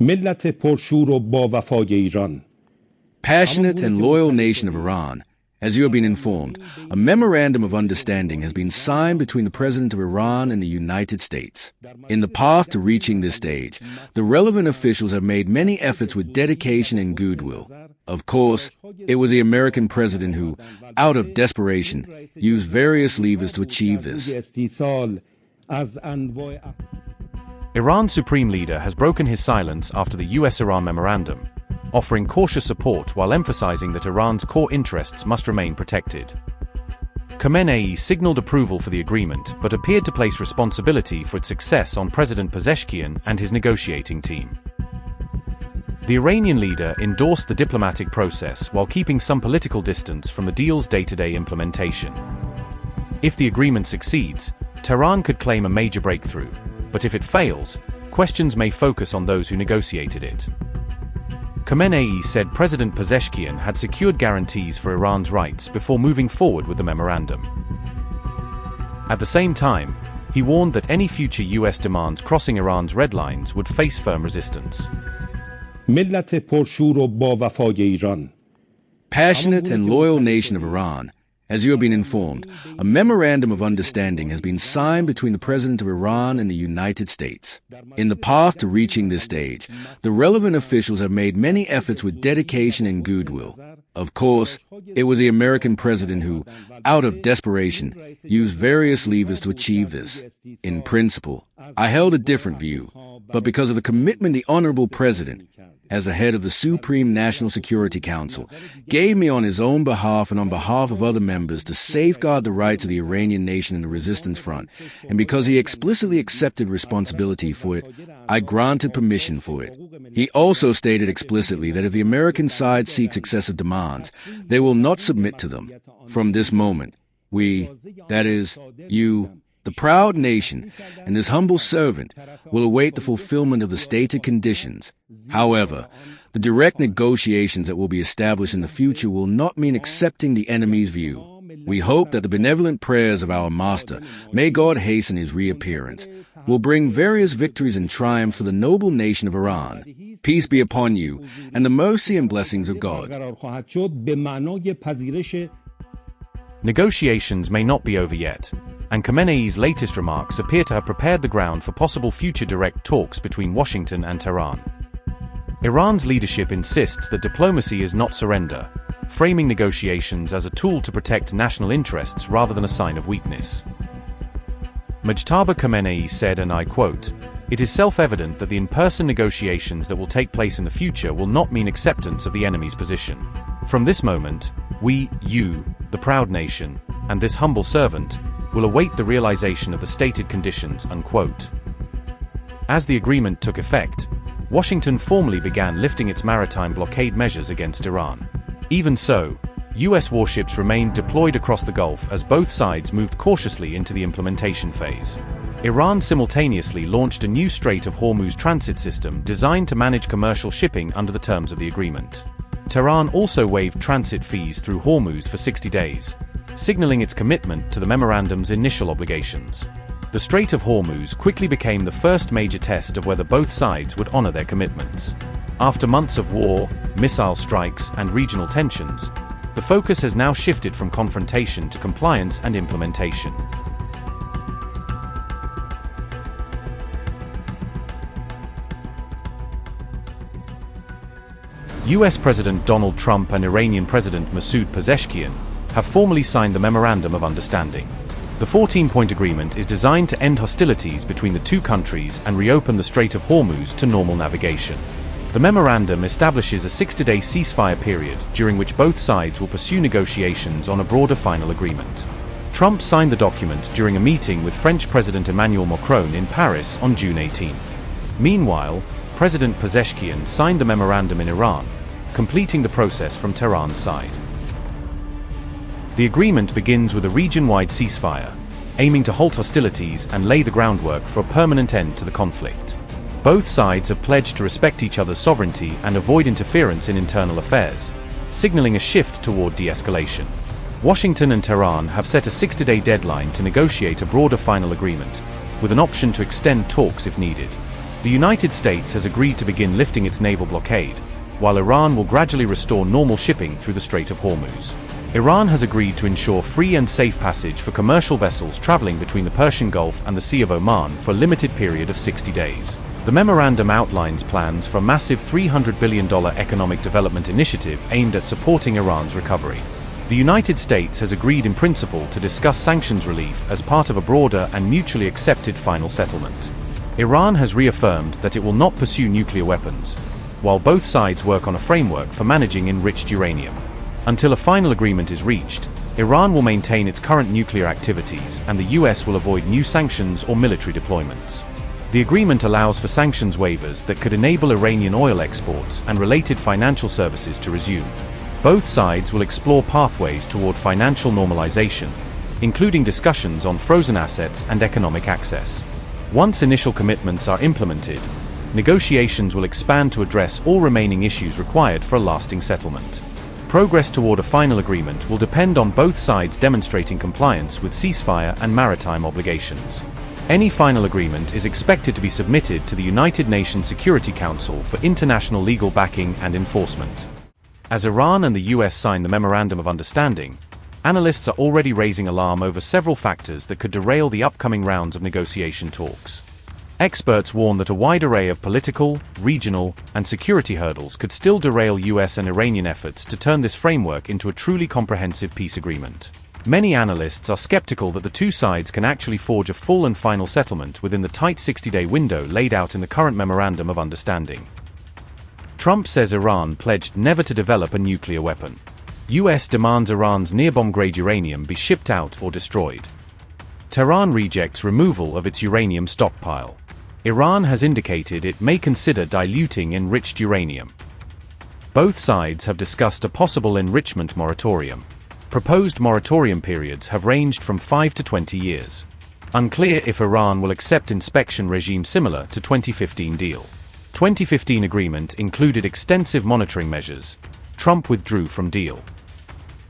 ملت پرشور و با وفای ایران. Passionate and loyal nation of Iran, as you have been informed, a memorandum of understanding has been signed between the President of Iran and the United States. In the path to reaching this stage, the relevant officials have made many efforts with dedication and goodwill. Of course, it was the American president who, out of desperation, used various levers to achieve this. Iran's Supreme Leader has broken his silence after the U.S. Iran memorandum, offering cautious support while emphasizing that Iran's core interests must remain protected. Khamenei signaled approval for the agreement but appeared to place responsibility for its success on President Pezeshkian and his negotiating team. The Iranian leader endorsed the diplomatic process while keeping some political distance from the deal's day-to-day implementation. If the agreement succeeds, Tehran could claim a major breakthrough, but if it fails, questions may focus on those who negotiated it. Khamenei said President Pezeshkian had secured guarantees for Iran's rights before moving forward with the memorandum. At the same time, he warned that any future U.S. demands crossing Iran's red lines would face firm resistance. ملت پرشور و با وفای ایران. Passionate and loyal nation of Iran, as you have been informed, a memorandum of understanding has been signed between the President of Iran and the United States. In the path to reaching this stage, the relevant officials have made many efforts with dedication and goodwill. Of course, it was the American president who, out of desperation, used various levers to achieve this. In principle, I held a different view, but because of the commitment the Honorable President, as the head of the Supreme National Security Council, gave me on his own behalf and on behalf of other members to safeguard the rights of the Iranian nation in the resistance front, and because he explicitly accepted responsibility for it, I granted permission for it. He also stated explicitly that if the American side seeks excessive demands, they will not submit to them. From this moment, we, that is, you, the proud nation, and his humble servant will await the fulfillment of the stated conditions. However, the direct negotiations that will be established in the future will not mean accepting the enemy's view. We hope that the benevolent prayers of our Master, may God hasten his reappearance, will bring various victories and triumph for the noble nation of Iran. Peace be upon you, and the mercy and blessings of God. Negotiations may not be over yet, and Khamenei's latest remarks appear to have prepared the ground for possible future direct talks between Washington and Tehran. Iran's leadership insists that diplomacy is not surrender, framing negotiations as a tool to protect national interests rather than a sign of weakness. Mojtaba Khamenei said, and I quote, "It is self-evident that the in-person negotiations that will take place in the future will not mean acceptance of the enemy's position. From this moment, we, you, the proud nation, and this humble servant, will await the realization of the stated conditions," unquote. As the agreement took effect, Washington formally began lifting its maritime blockade measures against Iran. Even so, U.S. warships remained deployed across the Gulf as both sides moved cautiously into the implementation phase. Iran simultaneously launched a new Strait of Hormuz transit system designed to manage commercial shipping under the terms of the agreement. Tehran also waived transit fees through Hormuz for 60 days, signaling its commitment to the memorandum's initial obligations. The Strait of Hormuz quickly became the first major test of whether both sides would honor their commitments. After months of war, missile strikes, and regional tensions, the focus has now shifted from confrontation to compliance and implementation. U.S. President Donald Trump and Iranian President Masoud Pezeshkian have formally signed the Memorandum of Understanding. The 14-point agreement is designed to end hostilities between the two countries and reopen the Strait of Hormuz to normal navigation. The memorandum establishes a 60-day ceasefire period during which both sides will pursue negotiations on a broader final agreement. Trump signed the document during a meeting with French President Emmanuel Macron in Paris on June 18th. Meanwhile, President Pezeshkian signed the memorandum in Iran, completing the process from Tehran's side. The agreement begins with a region-wide ceasefire, aiming to halt hostilities and lay the groundwork for a permanent end to the conflict. Both sides have pledged to respect each other's sovereignty and avoid interference in internal affairs, signaling a shift toward de-escalation. Washington and Tehran have set a 60-day deadline to negotiate a broader final agreement, with an option to extend talks if needed. The United States has agreed to begin lifting its naval blockade, while Iran will gradually restore normal shipping through the Strait of Hormuz. Iran has agreed to ensure free and safe passage for commercial vessels traveling between the Persian Gulf and the Sea of Oman for a limited period of 60 days. The memorandum outlines plans for a massive $300 billion economic development initiative aimed at supporting Iran's recovery. The United States has agreed in principle to discuss sanctions relief as part of a broader and mutually accepted final settlement. Iran has reaffirmed that it will not pursue nuclear weapons, while both sides work on a framework for managing enriched uranium. Until a final agreement is reached, Iran will maintain its current nuclear activities and the US will avoid new sanctions or military deployments. The agreement allows for sanctions waivers that could enable Iranian oil exports and related financial services to resume. Both sides will explore pathways toward financial normalization, including discussions on frozen assets and economic access. Once initial commitments are implemented, negotiations will expand to address all remaining issues required for a lasting settlement. Progress toward a final agreement will depend on both sides demonstrating compliance with ceasefire and maritime obligations. Any final agreement is expected to be submitted to the United Nations Security Council for international legal backing and enforcement. As Iran and the US sign the Memorandum of Understanding, analysts are already raising alarm over several factors that could derail the upcoming rounds of negotiation talks. Experts warn that a wide array of political, regional, and security hurdles could still derail US and Iranian efforts to turn this framework into a truly comprehensive peace agreement. Many analysts are skeptical that the two sides can actually forge a full and final settlement within the tight 60-day window laid out in the current Memorandum of Understanding. Trump says Iran pledged never to develop a nuclear weapon. US demands Iran's near-bomb-grade uranium be shipped out or destroyed. Tehran rejects removal of its uranium stockpile. Iran has indicated it may consider diluting enriched uranium. Both sides have discussed a possible enrichment moratorium. Proposed moratorium periods have ranged from 5 to 20 years. Unclear if Iran will accept inspection regime similar to 2015 deal. 2015 agreement included extensive monitoring measures. Trump withdrew from deal.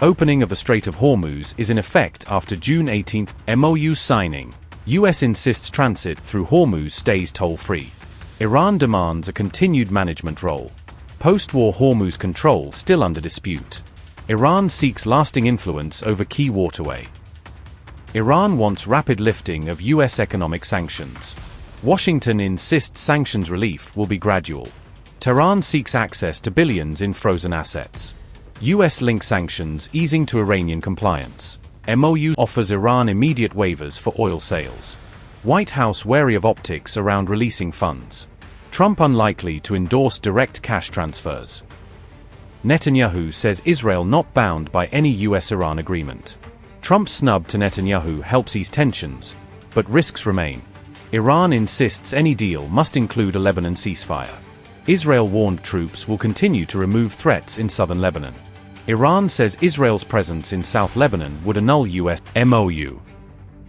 Opening of the Strait of Hormuz is in effect after June 18 MOU signing. US insists transit through Hormuz stays toll-free. Iran demands a continued management role. Post-war Hormuz control still under dispute. Iran seeks lasting influence over key waterway. Iran wants rapid lifting of US economic sanctions. Washington insists sanctions relief will be gradual. Tehran seeks access to billions in frozen assets. US links sanctions easing to Iranian compliance. MOU offers Iran immediate waivers for oil sales. White House wary of optics around releasing funds. Trump unlikely to endorse direct cash transfers. Netanyahu says Israel not bound by any US-Iran agreement. Trump's snub to Netanyahu helps ease tensions, but risks remain. Iran insists any deal must include a Lebanon ceasefire. Israel warned troops will continue to remove threats in southern Lebanon. Iran says Israel's presence in South Lebanon would annul US MOU.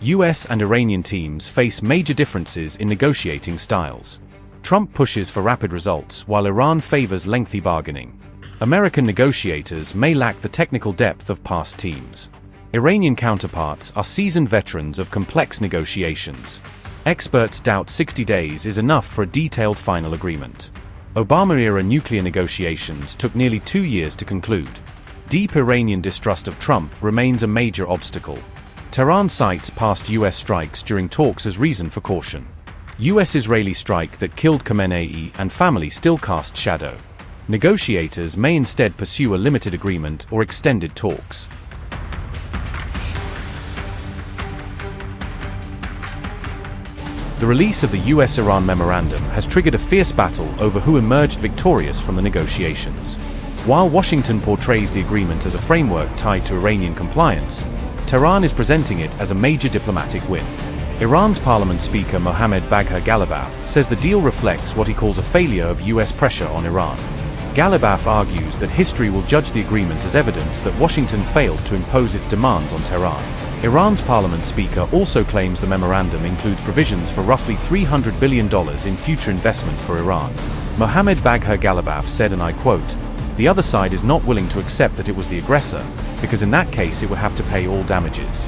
US and Iranian teams face major differences in negotiating styles. Trump pushes for rapid results while Iran favors lengthy bargaining. American negotiators may lack the technical depth of past teams. Iranian counterparts are seasoned veterans of complex negotiations. Experts doubt 60 days is enough for a detailed final agreement. Obama-era nuclear negotiations took nearly 2 years to conclude. Deep Iranian distrust of Trump remains a major obstacle. Tehran cites past US strikes during talks as reason for caution. US-Israeli strike that killed Khamenei and family still casts shadow. Negotiators may instead pursue a limited agreement or extended talks. The release of the US-Iran memorandum has triggered a fierce battle over who emerged victorious from the negotiations. While Washington portrays the agreement as a framework tied to Iranian compliance, Tehran is presenting it as a major diplomatic win. Iran's parliament speaker Mohammad Bagher Ghalibaf says the deal reflects what he calls a failure of US pressure on Iran. Ghalibaf argues that history will judge the agreement as evidence that Washington failed to impose its demands on Tehran. Iran's parliament speaker also claims the memorandum includes provisions for roughly $300 billion in future investment for Iran. Mohammad Bagher Ghalibaf said, and I quote, "The other side is not willing to accept that it was the aggressor, because in that case it would have to pay all damages.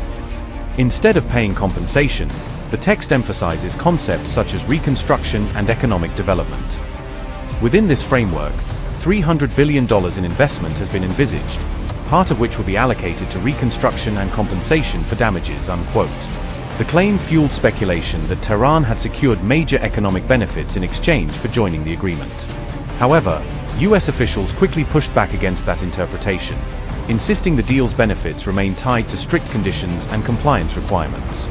Instead of paying compensation, The text emphasizes concepts such as reconstruction and economic development. Within this framework, $300 billion in investment has been envisaged, part of which will be allocated to reconstruction and compensation for damages, unquote. The claim fueled speculation that Tehran had secured major economic benefits in exchange for joining the agreement. However, U.S. officials quickly pushed back against that interpretation, insisting the deal's benefits remain tied to strict conditions and compliance requirements.